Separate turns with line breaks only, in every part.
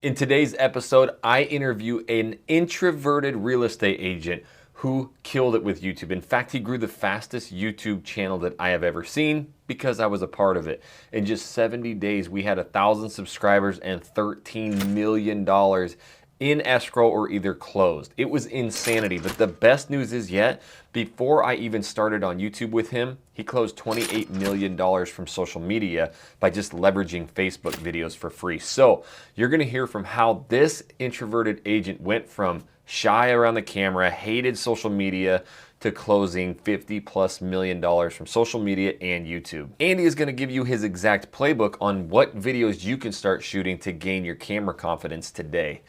In today's episode, I interview an introverted real estate agent who killed it with YouTube. In fact, he grew the fastest YouTube channel that I have ever seen because I was a part of it. In just 70 days, we had 1,000 subscribers and $13 million in escrow or either closed. It was insanity. But the best news is yet, before I even started on YouTube with him, he closed $28 million from social media by just leveraging Facebook videos for free. So you're gonna hear from how this introverted agent went from shy around the camera, hated social media, to closing $50+ million from social media and YouTube. Andy is gonna give you his exact playbook on what videos you can start shooting to gain your camera confidence today.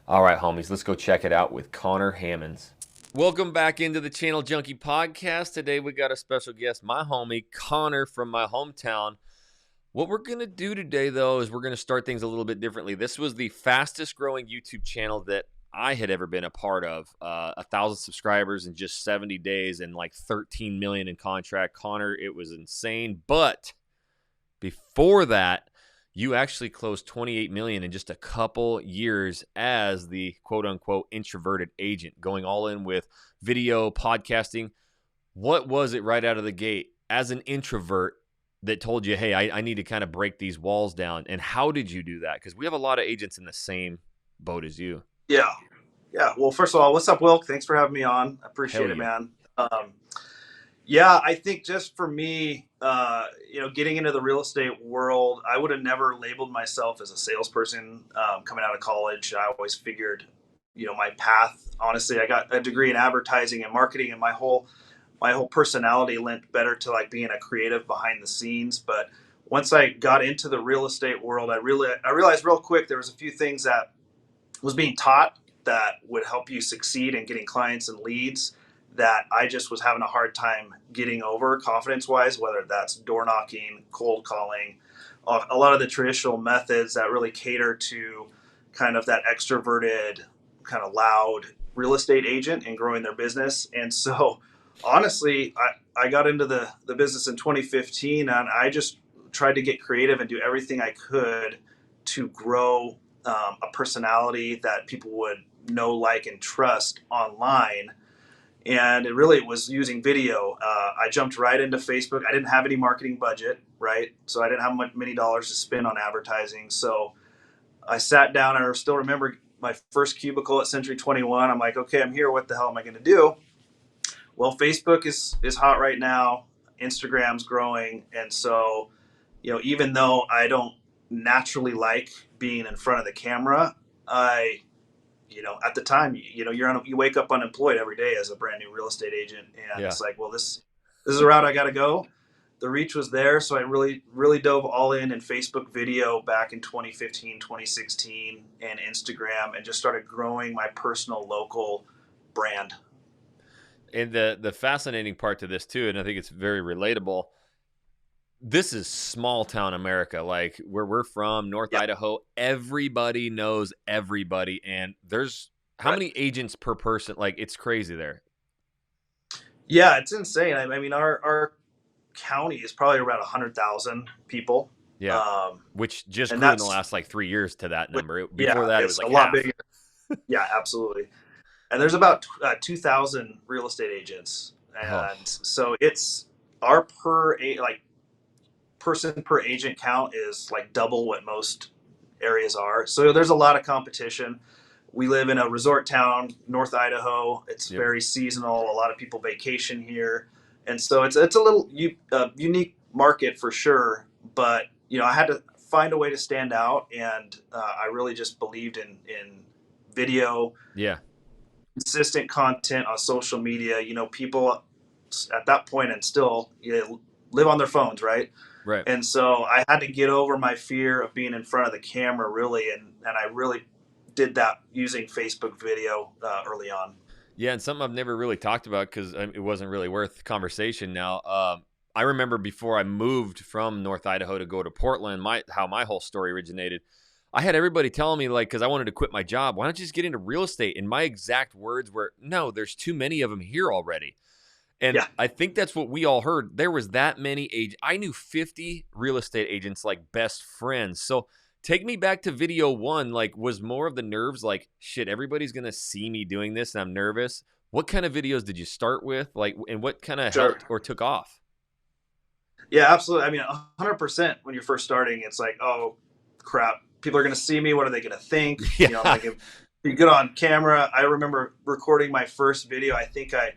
All right, homies, let's go check it out with Connor Hammonds. Welcome back into the Channel Junkie podcast. Today we got a special guest, my homie Connor from my hometown. What we're going to do today, though, is we're going to start things a little bit differently. This was the fastest growing YouTube channel that I had ever been a part of. 1,000 subscribers in just 70 days and like 13 million in contract. Connor, it was insane. But before that, you actually closed 28 million in just a couple years as the quote unquote introverted agent, going all in with video, podcasting. What was it right out of the gate as an introvert that told you, hey, I need to kind of break these walls down? And how did you do that? Because we have a lot of agents in the same boat as you.
Yeah. Well, first of all, what's up, Wilk? Thanks for having me on. I appreciate
Hell
it,
yeah.
man. Yeah, I think just for me, getting into the real estate world, I would have never labeled myself as a salesperson coming out of college. I always figured, my path. Honestly, I got a degree in advertising and marketing, and my whole personality lent better to like being a creative behind the scenes. But once I got into the real estate world, I realized real quick there was a few things that was being taught that would help you succeed in getting clients and leads that I just was having a hard time getting over confidence wise, whether that's door knocking, cold calling, a lot of the traditional methods that really cater to kind of that extroverted, kind of loud real estate agent and growing their business. And so honestly, I got into the business in 2015 and I just tried to get creative and do everything I could to grow a personality that people would know, like, and trust online. And it really was using video. I jumped right into Facebook. I didn't have any marketing budget, right? So I didn't have many dollars to spend on advertising. So I sat down and I still remember my first cubicle at Century 21. I'm like, okay, I'm here. What the hell am I going to do? Well, Facebook is hot right now. Instagram's growing. And so, even though I don't naturally like being in front of the camera, at the time, you wake up unemployed every day as a brand new real estate agent. And
Yeah.
it's like, well, this is a route I got to go. The reach was there. So I really dove all in Facebook video back in 2015, 2016 and Instagram, and just started growing my personal local brand.
And the fascinating part to this too, and I think it's very relatable, this is small town America. Like where we're from, North
Yeah.
Idaho, everybody knows everybody. And there's how
Right.
many agents per person? Like it's crazy there.
Yeah, it's insane. I mean, our county is probably around 100,000 people.
Yeah. Which just
And
grew in the
that's,
last like 3 years to that number. Before
yeah,
that, it was
it's a
like
lot
half.
bigger. Yeah, absolutely. And there's about 2,000 real estate agents.
Oh,
And so it's our person per agent count is like double what most areas are. So there's a lot of competition. We live in a resort town, North Idaho. It's
yep.
very seasonal. A lot of people vacation here, and so it's a little unique market for sure. But I had to find a way to stand out, and I really just believed in video,
Yeah.
consistent content on social media. People at that point and still live on their phones, right?
Right.
And so I had to get over my fear of being in front of the camera, really, and I really did that using Facebook video early on.
Yeah, and something I've never really talked about because it wasn't really worth conversation. Now, I remember before I moved from North Idaho to go to Portland, how my whole story originated. I had everybody telling me, like, because I wanted to quit my job, why don't you just get into real estate? And my exact words were, no, there's too many of them here already. And
Yeah,
I think that's what we all heard. There was that many agents. I knew 50 real estate agents like best friends. So take me back to video one. Like, was more of the nerves like, shit, everybody's going to see me doing this and I'm nervous? What kind of videos did you start with? Like, and what kind of
Sure.
helped or took off?
Yeah, absolutely. I mean, 100% when you're first starting, it's like, oh, crap. People are going to see me. What are they going to think? You know, I'm
Yeah.
like, be good on camera. I remember recording my first video. I think I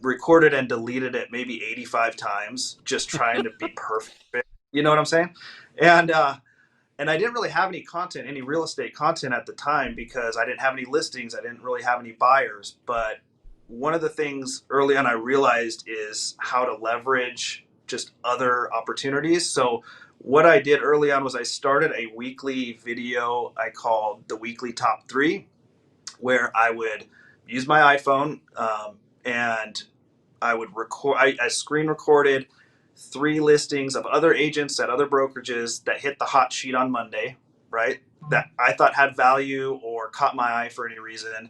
recorded and deleted it maybe 85 times, just trying to be perfect. You know what I'm saying? And, and I didn't really have any content, any real estate content at the time because I didn't have any listings. I didn't really have any buyers. But one of the things early on I realized is how to leverage just other opportunities. So what I did early on was I started a weekly video I called the weekly top three, where I would use my iPhone and I would record. I screen recorded 3 listings of other agents at other brokerages that hit the hot sheet on Monday, right? That I thought had value or caught my eye for any reason.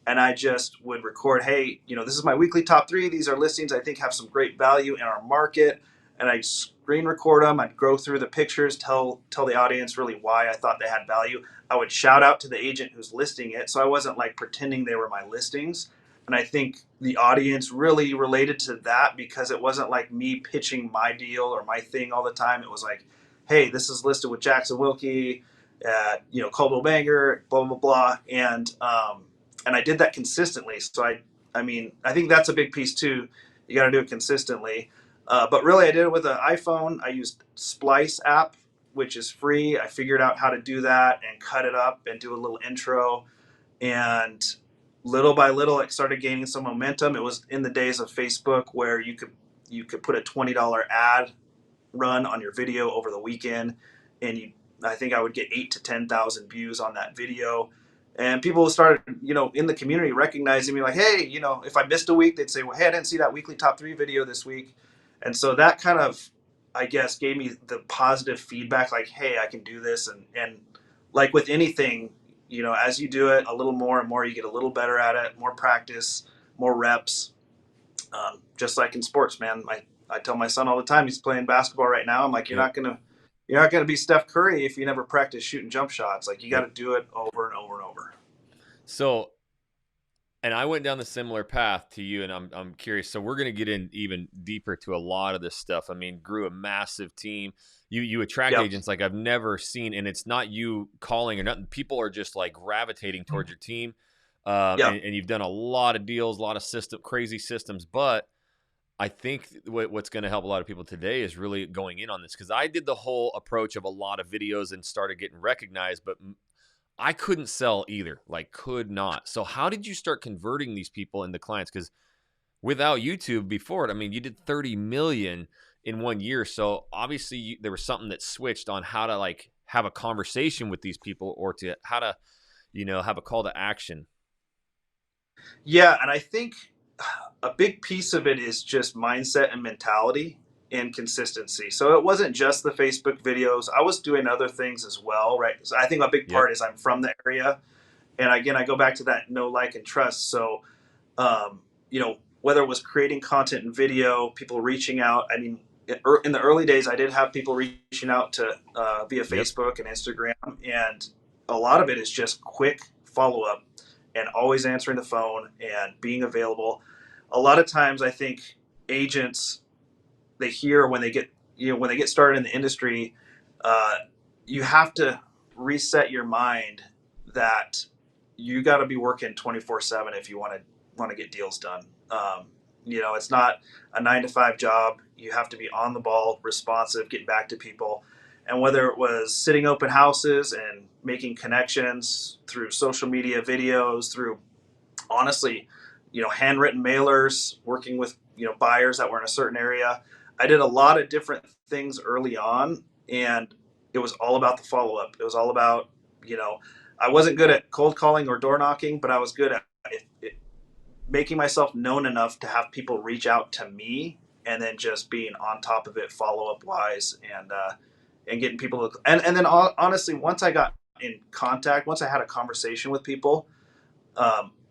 And I just would record, hey, you know, this is my weekly top three. These are listings I think have some great value in our market. And I screen record them. I'd go through the pictures, tell the audience really why I thought they had value. I would shout out to the agent who's listing it. So I wasn't like pretending they were my listings. And I think the audience really related to that because it wasn't like me pitching my deal or my thing all the time. It was like, hey, this is listed with Jackson Wilkie at, you know, Coldwell Banker, blah, blah, blah. And I did that consistently. So I mean, I think that's a big piece too. You got to do it consistently. But really, I did it with an iPhone. I used Splice app, which is free. I figured out how to do that and cut it up and do a little intro. And little by little, it started gaining some momentum. It was in the days of Facebook where you could put a $20 ad run on your video over the weekend, and I think I would get 8 to 10,000 views on that video. And people started, you know, in the community recognizing me like, hey, you know, if I missed a week, they'd say, well, hey, I didn't see that weekly top three video this week. And so that kind of, I guess, gave me the positive feedback like, hey, I can do this. And like with anything, you know, as you do it a little more and more, you get a little better at it, more practice, more reps. Just like in sports, man. I tell my son all the time, he's playing basketball right now. I'm like,
Yep.
you're not gonna be Steph Curry if you never practice shooting jump shots. Like you got
Yep.
to do it over and over and over.
So, and I went down the similar path to you, and I'm curious. So we're gonna get in even deeper to a lot of this stuff. I mean, grew a massive team. You attract
Yep.
agents like I've never seen, and it's not you calling or nothing. People are just like gravitating towards your team,
Yep.
and you've done a lot of deals, a lot of crazy systems. But I think what's going to help a lot of people today is really going in on this because I did the whole approach of a lot of videos and started getting recognized, but I couldn't sell either, like could not. So how did you start converting these people into clients? Because without YouTube before it, I mean, you did 30 million in 1 year. So obviously there was something that switched on how to like have a conversation with these people or to how to, have a call to action.
Yeah, and I think a big piece of it is just mindset and mentality and consistency. So it wasn't just the Facebook videos. I was doing other things as well, right? So I think a big
Yep.
part is I'm from the area. And again, I go back to that know, like, and trust. So, you know, whether it was creating content and video, people reaching out. I mean, in the early days, I did have people reaching out to via
Yep.
Facebook and Instagram. And a lot of it is just quick follow up and always answering the phone and being available. A lot of times, I think agents, they hear when they get, you know, when they get started in the industry, uh, you have to reset your mind that you got to be working 24/7 if you want to get deals done. You know, it's not a 9 to 5 job. You have to be on the ball, responsive, getting back to people. And whether it was sitting open houses and making connections through social media videos, through honestly, you know, handwritten mailers, working with, you know, buyers that were in a certain area. I did a lot of different things early on, and it was all about the follow up. It was all about, you know, I wasn't good at cold calling or door knocking, but I was good at making myself known enough to have people reach out to me, and then just being on top of it, follow up wise, and getting people to, and then honestly, once I got in contact, once I had a conversation with people,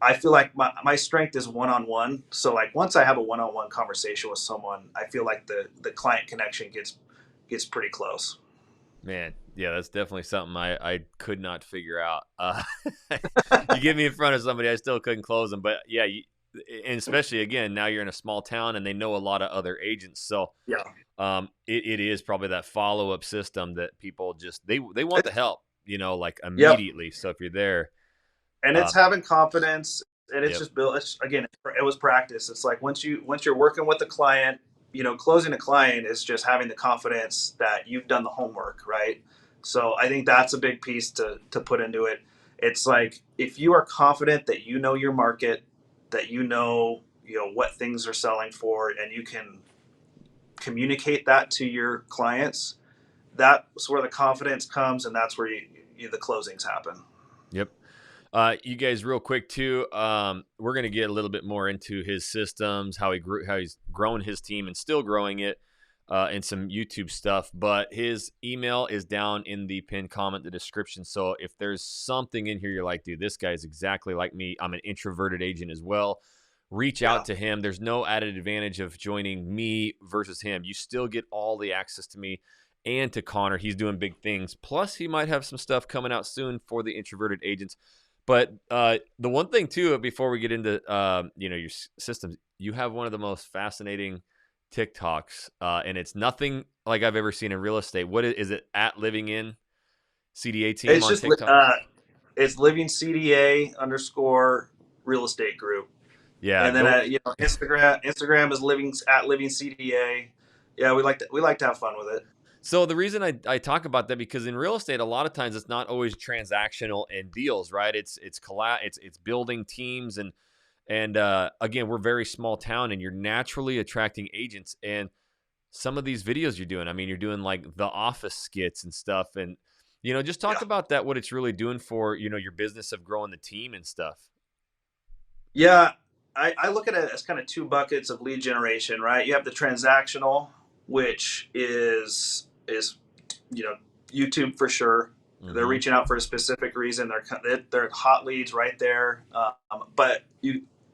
I feel like my strength is one on one. So like once I have a one on one conversation with someone, I feel like the client connection gets pretty close.
Man, Yeah, that's definitely something I could not figure out. You get me in front of somebody, I still couldn't close them. But yeah, and especially again, now you're in a small town and they know a lot of other agents. So
Yeah.
it is probably that follow up system that people just they want the
It's,
help, like
yep.
immediately. So if you're there,
And it's
uh,
having confidence, and it's
yep,
just built. It's, again, it was practice. It's like once you're working with the client, closing a client is just having the confidence that you've done the homework, right? So I think that's a big piece to put into it. It's like if you are confident that you know your market, that you know what things are selling for, and you can communicate that to your clients. That's where the confidence comes, and that's where the closings happen.
yep. You guys, real quick too. We're gonna get a little bit more into his systems, how he's grown his team and still growing it, and some YouTube stuff. But his email is down in the pinned comment, the description. So if there's something in here you're like, dude, this guy's exactly like me. I'm an introverted agent as well. Reach
Yeah.
out to him. There's no added advantage of joining me versus him. You still get all the access to me and to Connor. He's doing big things. Plus, he might have some stuff coming out soon for the introverted agents. But the one thing too, before we get into your systems, you have one of the most fascinating TikToks, and it's nothing like I've ever seen in real estate. What is it at Living In CDA team
It's
on
just
TikTok?
it's living CDA underscore real estate group,
Yeah,
and then
go.
Instagram is living CDA. Yeah, we like to have fun with it.
So the reason I talk about that, because in real estate, a lot of times it's not always transactional and deals, right? It's building teams and again, we're very small town, and you're naturally attracting agents. And some of these videos you're doing, I mean, you're doing like the office skits and stuff, and just talk
Yeah,
about that, what it's really doing for your business of growing the team and stuff.
yeah. I look at it as kind of two buckets of lead generation, right? You have the transactional, which is you know YouTube for sure. They're
Mm-hmm.
reaching out for a specific reason. They're hot leads right there. But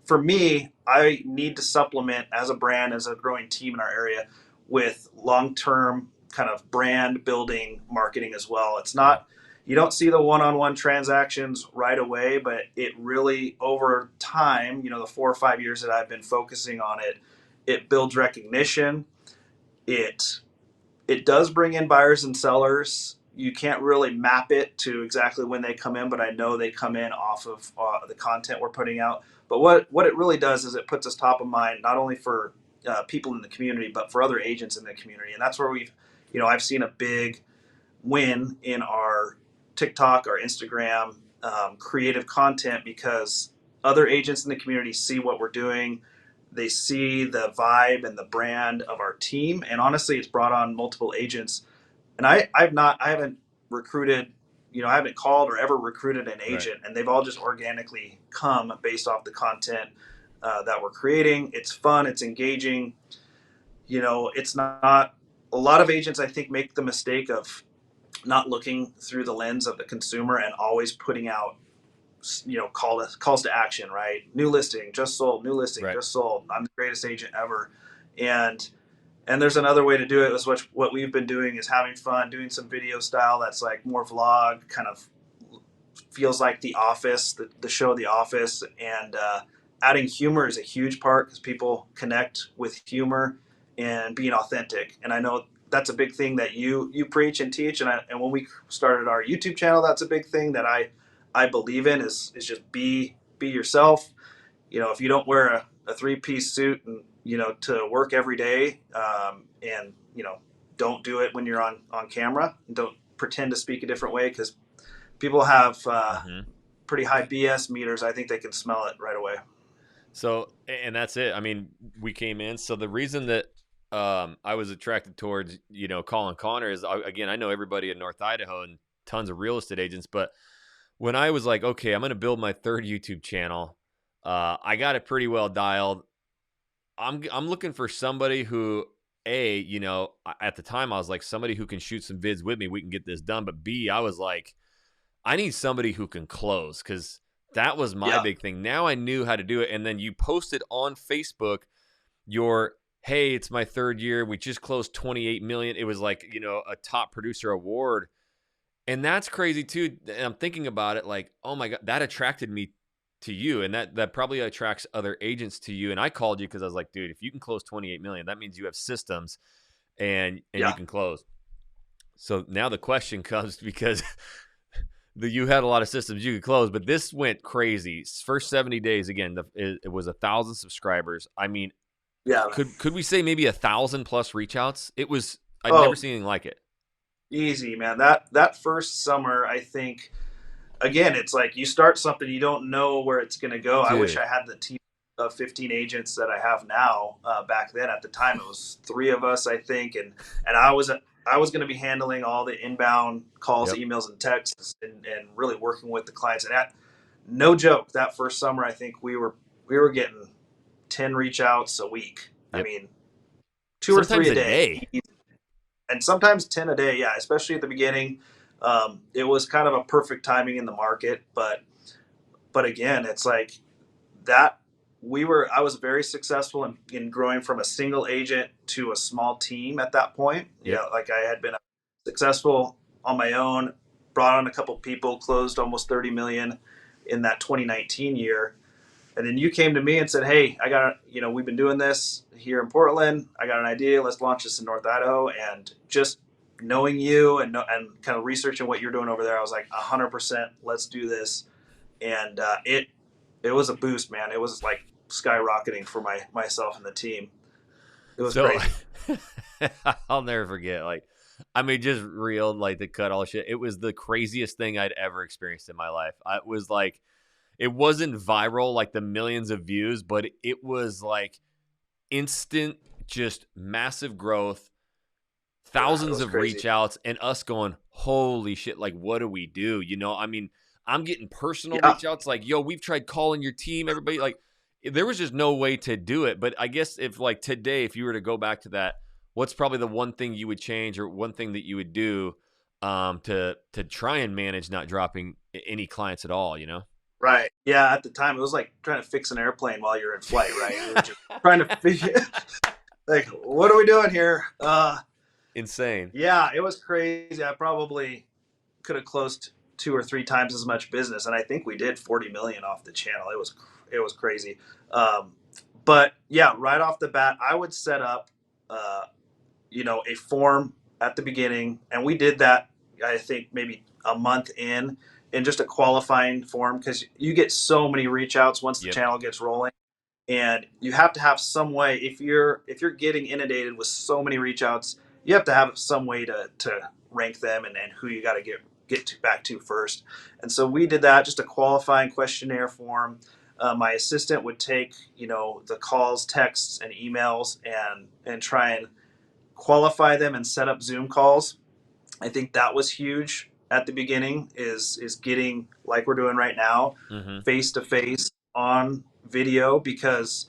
for me, I need to supplement as a brand, as a growing team in our area, with long term kind of brand building marketing as well. It's
Yeah.
not you don't see the one-on-one transactions right away, but it really over time, the 4 or 5 years that I've been focusing on it, it builds recognition. It it does bring in buyers and sellers. You can't really map it to exactly when they come in, but I know they come in off of the content we're putting out. But what it really does is it puts us top of mind, not only for people in the community, but for other agents in the community. And that's where I've seen a big win in our TikTok, our Instagram, creative content, because other agents in the community see what we're doing. They see the vibe and the brand of our team, and honestly, it's brought on multiple agents. And I haven't recruited, I haven't called or ever recruited an
Right.
agent, and they've all just organically come based off the content that we're creating. It's fun, it's engaging. It's not a lot of agents, I think, make the mistake of not looking through the lens of the consumer and always putting out calls to action, right? New listing just sold, new listing
Right.
just sold, I'm the greatest agent ever. And there's another way to do it, is what we've been doing, is having fun, doing some video style that's like more vlog, kind of feels like The Office, the show The Office. And adding humor is a huge part, because people connect with humor and being authentic. And I know that's a big thing that you preach and teach. And when we started our YouTube channel, that's a big thing that I believe in, is just be yourself. If you don't wear a three-piece suit and to work every day, and don't do it when you're on camera, and don't pretend to speak a different way, because people have
Mm-hmm.
pretty high BS meters. I think they can smell it right away.
So, and that's it. I mean, we came in. So the reason that I was attracted towards, Colin Connor is, again, I know everybody in North Idaho and tons of real estate agents. But when I was like, okay, I'm going to build my third YouTube channel, I got it pretty well dialed. I'm looking for somebody who, at the time I was like, somebody who can shoot some vids with me. We can get this done. But B, I was like, I need somebody who can close, because that was my
Yeah,
big thing. Now I knew how to do it. And then you posted on Facebook hey, it's my third year. We just closed 28 million. It was like, a top producer award. And that's crazy too. And I'm thinking about it like, oh my God, that attracted me to you. And that probably attracts other agents to you. And I called you because I was like, dude, if you can close 28 million, that means you have systems and you
Yeah.
can close. So now the question comes because you had a lot of systems you could close, but this went crazy. First 70 days, again, it was 1,000 subscribers. I mean,
Yeah.
could we say maybe 1,000 plus reach outs? It was, I'd never
Oh,
seen anything like it.
easy, man. That first summer, I think, again, it's like you start something, you don't know where it's going to go. I wish
Dude.
I had the team of 15 agents that I have now. Back then, at the time, it was three of us, I think, and I was going to be handling all the inbound calls,
Yep.
emails, and texts, and really working with the clients. And no joke, that first summer, I think we were getting 10 reach outs a week. I
Yep.
mean, two or three
Sometimes
a
a
day,
day.
and sometimes 10 a day. Yeah, especially at the beginning. It was kind of a perfect timing in the market, but again, it's like that I was very successful in growing from a single agent to a small team at that point.
Yep.
Yeah, like I had been successful on my own, brought on a couple people, closed almost 30 million in that 2019 year. And then you came to me and said, "Hey, I got, we've been doing this here in Portland. I got an idea. Let's launch this in North Idaho." And just knowing you and kind of researching what you're doing over there, I was like, 100%, let's do this. And it was a boost, man. It was like skyrocketing for myself and the team. It was
So
crazy.
I'll never forget. Like, I mean, just real, like the cut all shit. It was the craziest thing I'd ever experienced in my life. It was like, it wasn't viral, like the millions of views, but it was like instant, just massive growth,
Yeah, it
thousands
was
of
crazy.
reach outs, and us going, holy shit, like, what do we do? I mean, I'm getting personal
Yeah,
reach outs like, yo, we've tried calling your team, everybody. Like, there was just no way to do it. But I guess if, like, today, if you were to go back to that, what's probably the one thing you would change or one thing that you would do to try and manage not dropping any clients at all,
right. Yeah, at the time, it was like trying to fix an airplane while you're in flight, right? We were just trying to figure, like, what are we doing here?
Insane.
Yeah, it was crazy. I probably could have closed two or three times as much business, and I think we did 40 million off the channel. It was crazy. Um, but yeah, right off the bat, I would set up, uh, a form at the beginning, and we did that. I think maybe a month in just a qualifying form, because you get so many reach outs once the
Yep.
channel gets rolling, and you have to have some way. If you're getting inundated with so many reach outs, you have to have some way to rank them, and who you got to get to back to first. And so we did that, just a qualifying questionnaire form. My assistant would take the calls, texts, and emails, and try and qualify them and set up Zoom calls. I think that was huge at the beginning, is getting, like we're doing right now,
Mm-hmm.
face to face on video, because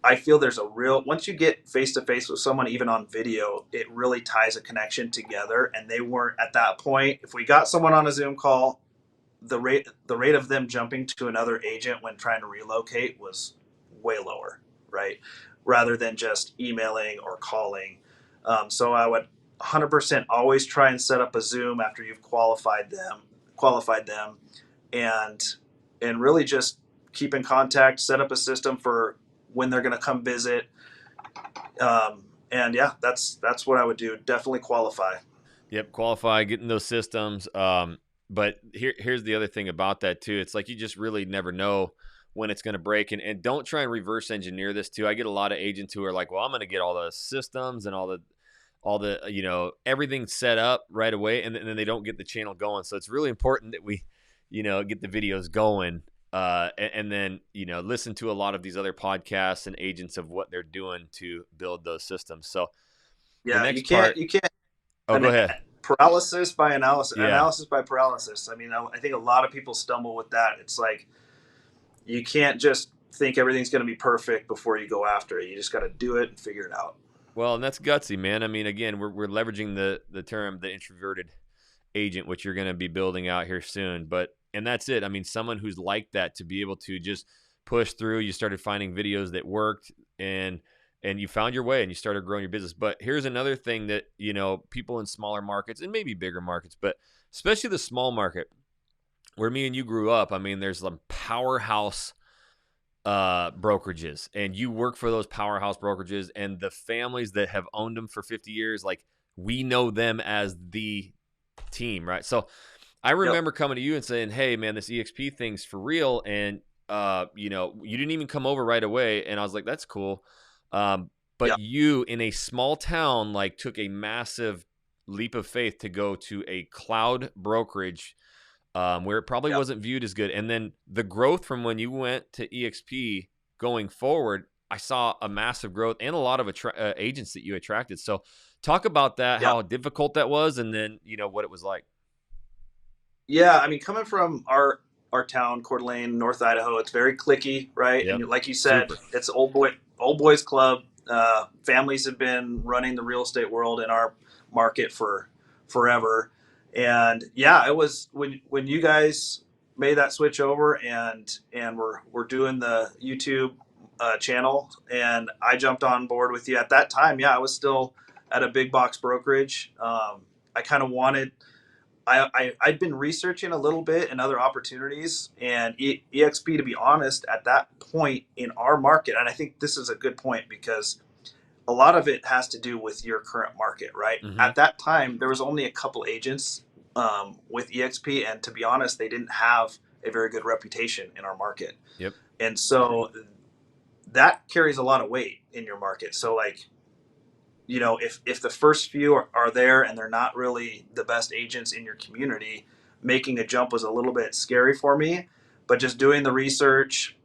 I feel there's a real, once you get face to face with someone, even on video, it really ties a connection together. And they weren't at that point. If we got someone on a Zoom call, the rate of them jumping to another agent when trying to relocate was way lower, right? Rather than just emailing or calling. So I would 100% always try and set up a Zoom after you've qualified them, and really just keep in contact, set up a system for when they're going to come visit. And yeah, that's what I would do. Definitely qualify.
Yep, qualify, getting those systems. But here's the other thing about that too. It's like you just really never know when it's going to break, and don't try and reverse engineer this too. I get a lot of agents who are like, "Well, I'm going to get all the systems and all the everything set up right away," and then they don't get the channel going. So it's really important that we, get the videos going. And then listen to a lot of these other podcasts and agents of what they're doing to build those systems. So the
Yeah, you
next
can't
part.
you can't
Oh, go
an,
ahead.
paralysis by analysis,
Yeah.
analysis by paralysis. I mean, I think a lot of people stumble with that. It's like you can't just think everything's going to be perfect before you go after it. You just got to do it and figure it out.
Well, and that's gutsy, man. I mean, again, we're leveraging the term the introverted agent, which you're going to be building out here soon. But and that's it. I mean, someone who's like that to be able to just push through. You started finding videos that worked, and you found your way, and you started growing your business. But here's another thing that people in smaller markets and maybe bigger markets, but especially the small market where me and you grew up. I mean, there's some powerhouse brokerages, and you work for those powerhouse brokerages, and the families that have owned them for 50 years, like we know them as the team, right? So I
Yep.
remember coming to you and saying, "Hey, man, this EXP thing's for real," and you know, you didn't even come over right away, and I was like, "That's cool," but
Yep.
you in a small town like took a massive leap of faith to go to a cloud brokerage where it probably
Yep.
wasn't viewed as good. And then the growth from when you went to EXP going forward, I saw a massive growth and a lot of agents that you attracted. So talk about that,
Yep.
how difficult that was, and then, you know, what it was like.
Yeah, I mean, coming from our town, Coeur d'Alene, North Idaho, it's very cliquey, right?
Yep.
And like you said,
Super.
it's old boys club. Families have been running the real estate world in our market for forever, and yeah, it was when you guys made that switch over, and we're doing the YouTube channel, and I jumped on board with you at that time. Yeah, I was still at a big box brokerage. I kind of wanted I'd been researching a little bit and other opportunities, and EXP, to be honest, at that point in our market, and I think this is a good point because a lot of it has to do with your current market, right?
Mm-hmm.
At that time, there was only a couple agents with EXP, and to be honest, they didn't have a very good reputation in our market,
Yep.
and so that carries a lot of weight in your market. So, like, if the first few are there and they're not really the best agents in your community, making a jump was a little bit scary for me. But just doing the research,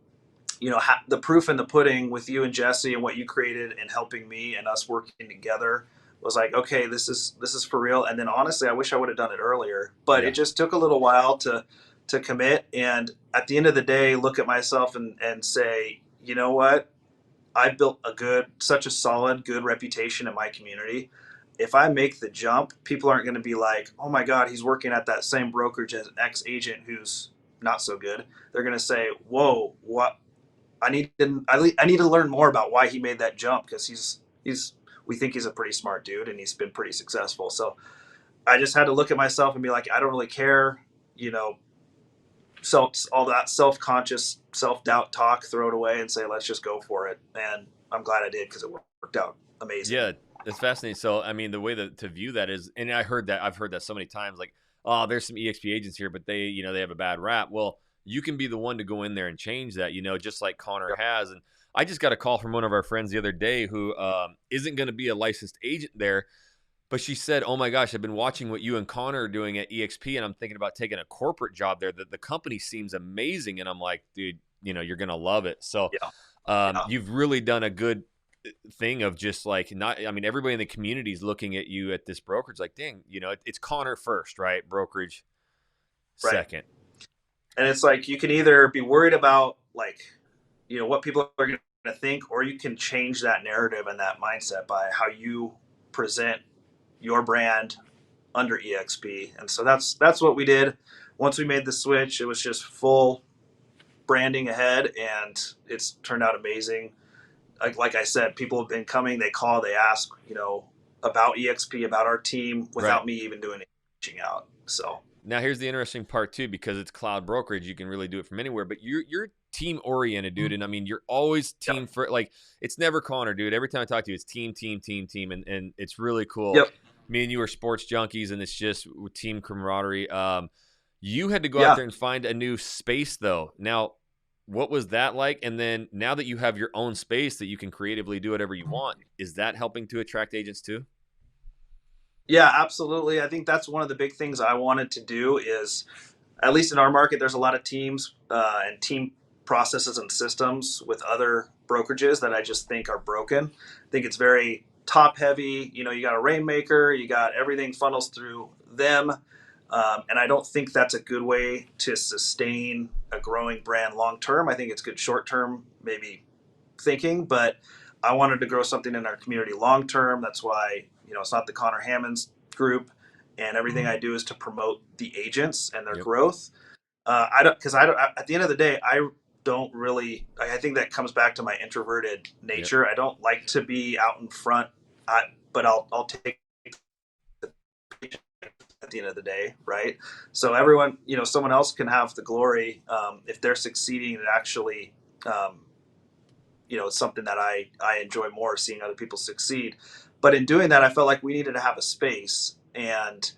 the proof in the pudding with you and Jesse and what you created and helping me and us working together was like, okay, this is for real. And then honestly, I wish I would have done it earlier, but it
Yeah.
just took a little while to commit. And at the end of the day, look at myself and say, you know what? I've built such a solid, good reputation in my community. If I make the jump, people aren't going to be like, "Oh my God, he's working at that same brokerage as an ex agent who's not so good." They're going to say, "Whoa, what? I need to learn more about why he made that jump because he's we think he's a pretty smart dude and he's been pretty successful." So I just had to look at myself and be like, I don't really care, you know, all that self-conscious self-doubt talk, throw it away and say, let's just go for it. And I'm glad I did because it worked out amazing.
Yeah, it's fascinating. So, I mean, the way that to view that is, and I've heard that so many times, like, oh, there's some EXP agents here, but they, you know, they have a bad rap. Well, you can be the one to go in there and change that, you know, just like Connor
Yep.
has. And I just got a call from one of our friends the other day who isn't going to be a licensed agent there, but she said, "Oh my gosh, I've been watching what you and Connor are doing at EXP, and I'm thinking about taking a corporate job there. The company seems amazing." And I'm like, dude, you know, you're gonna love it. So,
Yeah. Yeah.
you've really done a good thing of just like not. I mean, everybody in the community is looking at you at this brokerage, like, dang, you know, it's Connor first, right? Brokerage
Right.
second.
And it's like you can either be worried about like, what people are going to think, or you can change that narrative and that mindset by how you present your brand under EXP. And so that's what we did. Once we made the switch, it was just full branding ahead, and it's turned out amazing. Like I said, people have been coming. They call, they ask, about EXP, about our team,
Right.
without me even doing it, reaching out. So
Now here's the interesting part too, because it's cloud brokerage, you can really do it from anywhere. But you're team oriented, dude, and I mean you're always
yep,
team for like it's never Connor, dude. Every time I talk to you, it's team, team, team, team, and it's really cool.
yep,
Me and you are sports junkies, and it's just team camaraderie. You had to go out
yeah,
there and find a new space though. Now, what was that like? And then now that you have your own space that you can creatively do whatever you want, is that helping to attract agents too?
yeah, absolutely. I think that's one of the big things I wanted to do is, at least in our market, there's a lot of teams and team processes and systems with other brokerages that I just think are broken. I think it's very top heavy. You got a rainmaker, you got everything funnels through them. And I don't think that's a good way to sustain a growing brand long term. I think it's good short term, maybe thinking, but I wanted to grow something in our community long term. That's why, it's not the Connor Hammonds group, and everything I do is to promote the agents and their
Yep.
growth. I don't, because I don't, at the end of the day, I don't really, I think that comes back to my introverted
Yep.
nature. I don't like to be out in front, but I'll take the at the end of the day, right? So everyone, someone else can have the glory if they're succeeding and actually, it's something that I enjoy more, seeing other people succeed. But in doing that, I felt like we needed to have a space, and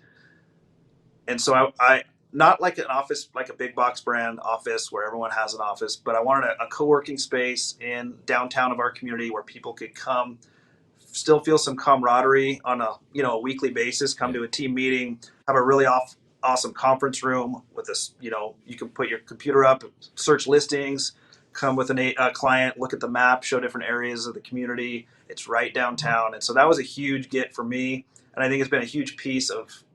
so I not like an office, like a big box brand office where everyone has an office, but I wanted a co-working space in downtown of our community where people could come, still feel some camaraderie on a weekly basis, come
Yeah.
to a team meeting, have a really awesome conference room with this, you can put your computer up, search listings, come with a client, look at the map, show different areas of the community. It's right downtown. And so that was a huge get for me. And I think it's been a huge piece of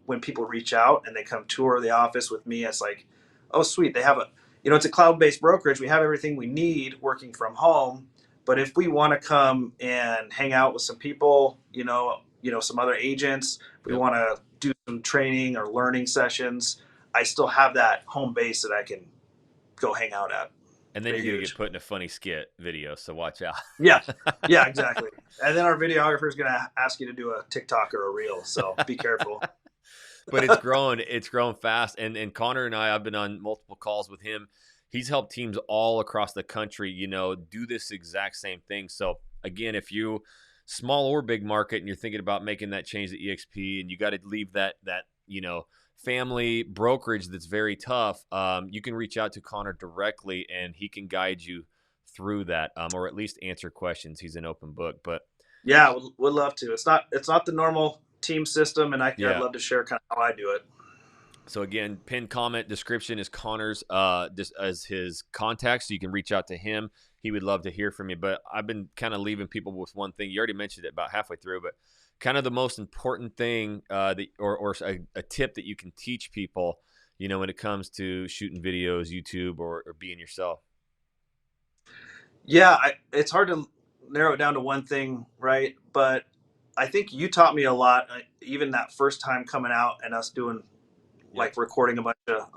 when people reach out and they come tour the office with me. It's like, oh, sweet. They have it's a cloud-based brokerage. We have everything we need working from home. But if we want to come and hang out with some people, some other agents, we
Yep.
want to do some training or learning sessions, I still have that home base that I can go hang out at.
And then you're going to get put in a funny skit video, so watch out.
Yeah, exactly. And then our videographer is going to ask you to do a TikTok or a reel, so be careful.
But it's grown fast. And Connor and I've been on multiple calls with him. He's helped teams all across the country, do this exact same thing. So again, if you small or big market and you're thinking about making that change to EXP and you got to leave that family brokerage that's very tough, you can reach out to Connor directly and he can guide you through that, or at least answer questions. He's an open book. But
yeah, would love to. It's not the normal team system, and I'd love to share kind of how I do it.
So again, pinned comment description is Connor's as his contact, so you can reach out to him. He would love to hear from you. But I've been kind of leaving people with one thing. You already mentioned it about halfway through, but kind of the most important thing or a tip that you can teach people, when it comes to shooting videos, YouTube, or being yourself.
Yeah, it's hard to narrow it down to one thing, right? But I think you taught me a lot, even that first time coming out and us doing like recording a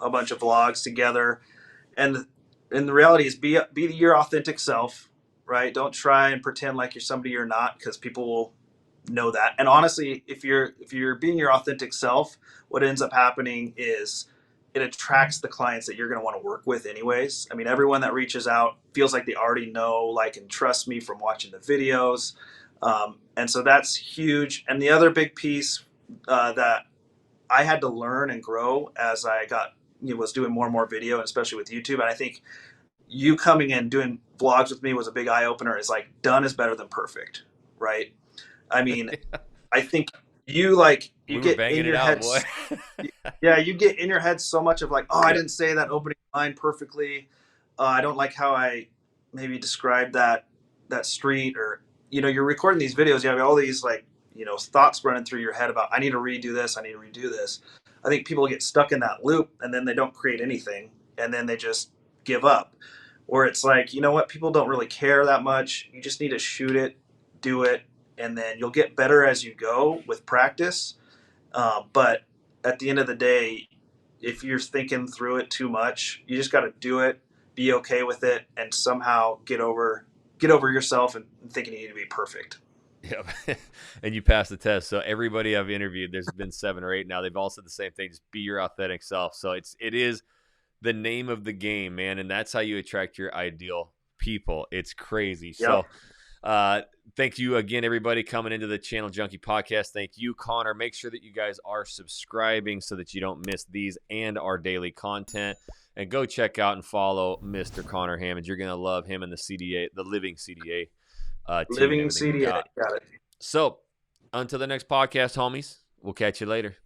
bunch of vlogs together. And the reality is be your authentic self, right? Don't try and pretend like you're somebody you're not, because people will know that. And honestly, if you're being your authentic self, what ends up happening is it attracts the clients that you're going to want to work with anyways. I mean, everyone that reaches out feels like they already know, like, and trust me from watching the videos. And so that's huge. And the other big piece that I had to learn and grow as I was doing more and more video, and especially with YouTube. And I think you coming in doing vlogs with me was a big eye opener. Is like, done is better than perfect, right? I mean, I think you get in your head. Yeah, you get in your head so much of like, oh, I didn't say that opening line perfectly. I don't like how I maybe described that street, or you're recording these videos. You have all these thoughts running through your head about, I need to redo this, I need to redo this. I think people get stuck in that loop, and then they don't create anything, and then they just give up. Or it's like, you know what, people don't really care that much. You just need to shoot it, do it, and then you'll get better as you go with practice. But at the end of the day, if you're thinking through it too much, you just got to do it, be okay with it, and somehow get over yourself and thinking you need to be perfect.
Yep. And you passed the test. So everybody I've interviewed, there's been 7 or 8 now, they've all said the same thing. Just be your authentic self. So it is the name of the game, man. And that's how you attract your ideal people. It's crazy. Yep. So thank you again, everybody coming into the Channel Junkie podcast. Thank you, Connor. Make sure that you guys are subscribing so that you don't miss these and our daily content. And go check out and follow Mr. Connor Hammond. You're going to love him and the CDA, the Living CDA.
Living CDA. Got it.
So until the next podcast, homies, we'll catch you later.